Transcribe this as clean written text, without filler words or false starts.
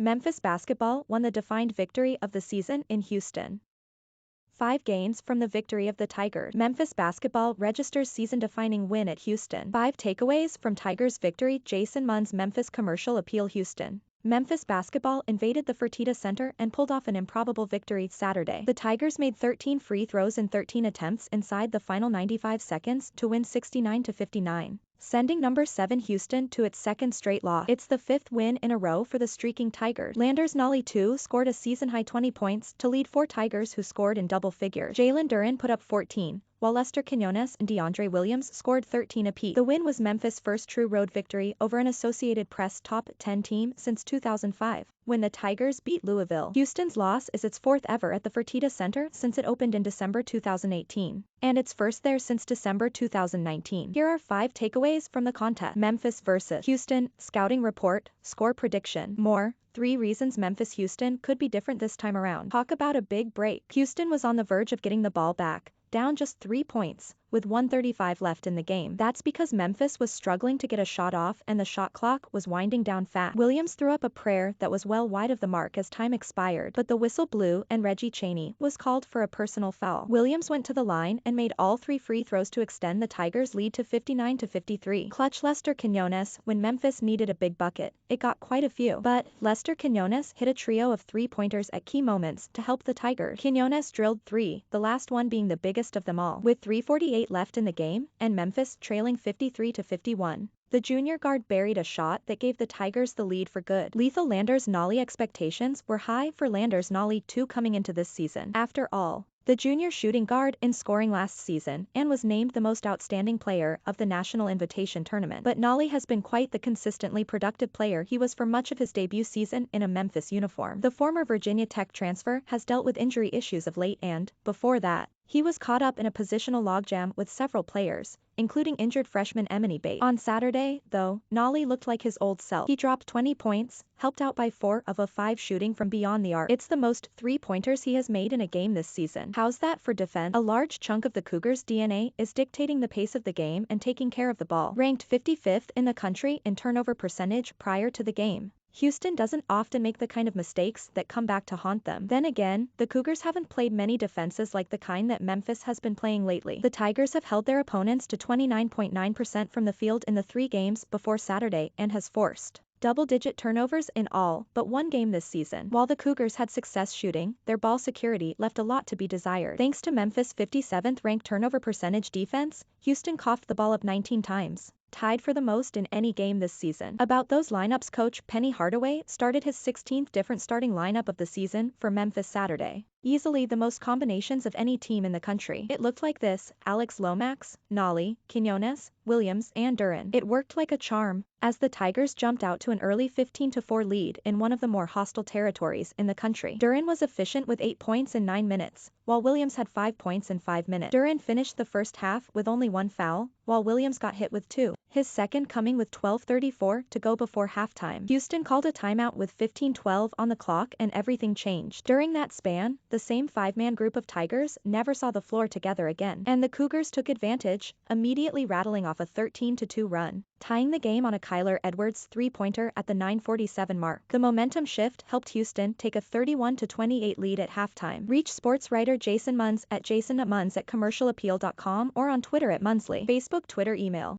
Memphis basketball won the defined victory of the season in Houston. 5 gains from the victory of the Tigers. Memphis basketball registers season-defining win at Houston. 5 takeaways from Tigers victory. Jason Munz Memphis Commercial Appeal HOUSTON. Memphis basketball invaded the Fertitta Center and pulled off an improbable victory Saturday. The Tigers made 13 free throws in 13 attempts inside the final 95 seconds to win 69-59. Sending number 7 Houston to its second straight loss. It's the 5th win in a row for the streaking Tigers. Landers Nolley II scored a season-high 20 points to lead 4 Tigers who scored in double figures. Jalen Duren put up 14, while Lester Quinones and Williams scored 13 apiece. The win was Memphis' first true road victory over an Associated Press top 10 team since 2005, when the Tigers beat Louisville. Houston's loss is its 4th ever at the Fertitta Center since it opened in December 2018, and its first there since December 2019. Here are 5 takeaways from the contest. Memphis vs. Houston, scouting report, score prediction. More. 3 reasons Memphis-Houston could be different this time around. Talk about a big break. Houston was on the verge of getting the ball back, down just 3 points, with 1:35 left in the game. That's because Memphis was struggling to get a shot off and the shot clock was winding down fast. Williams threw up a prayer that was well wide of the mark as time expired, but the whistle blew and Reggie Chaney was called for a personal foul. Williams went to the line and made all 3 free throws to extend the Tigers' lead to 59-53. Clutch Lester Quinones when Memphis needed a big bucket. It got quite a few, but Lester Quinones hit a trio of 3-pointers at key moments to help the Tigers. Quinones drilled 3, the last one being the biggest of them all. With 3:48 left in the game, and Memphis trailing 53-51. The junior guard buried a shot that gave the Tigers the lead for good. Lethal Landers Nolley expectations were high for Landers Nolley II coming into this season. After all, the junior shooting guard in scoring last season and was named the most outstanding player of the National Invitation Tournament. But Nolley has been quite the consistently productive player he was for much of his debut season in a Memphis uniform. The former Virginia Tech transfer has dealt with injury issues of late and, before that, he was caught up in a positional logjam with several players, including injured freshman Emily Bates. On Saturday, though, Nolley looked like his old self. He dropped 20 points, helped out by 4 of 5 shooting from beyond the arc. It's the most 3-pointers he has made in a game this season. How's that for defense? A large chunk of the Cougars' DNA is dictating the pace of the game and taking care of the ball. Ranked 55th in the country in turnover percentage prior to the game, Houston doesn't often make the kind of mistakes that come back to haunt them. Then again, the Cougars haven't played many defenses like the kind that Memphis has been playing lately. The Tigers have held their opponents to 29.9% from the field in the 3 games before Saturday and has forced double-digit turnovers in all but 1 game this season. While the Cougars had success shooting, their ball security left a lot to be desired. Thanks to Memphis' 57th ranked turnover percentage defense, Houston coughed the ball up 19 times, tied for the most in any game this season. About those lineups, Coach Penny Hardaway started his 16th different starting lineup of the season for Memphis Saturday. Easily the most combinations of any team in the country. It looked like this: Alex Lomax, Nolley, Quinones, Williams and Duren. It worked like a charm, as the Tigers jumped out to an early 15-4 lead in one of the more hostile territories in the country. Duren was efficient with 8 points in 9 minutes, while Williams had 5 points in 5 minutes. Duren finished the first half with only 1 foul, while Williams got hit with 2. His second coming with 12:34 to go before halftime. Houston called a timeout with 15:12 on the clock and everything changed. During that span, the same 5-man group of Tigers never saw the floor together again. And the Cougars took advantage, immediately rattling off a 13-2 run, tying the game on a Kyler Edwards 3-pointer at the 9:47 mark. The momentum shift helped Houston take a 31-28 lead at halftime. Reach sports writer Jason Munz at jasonmunz@commercialappeal.com or on Twitter at Munzley. Facebook, Twitter, email.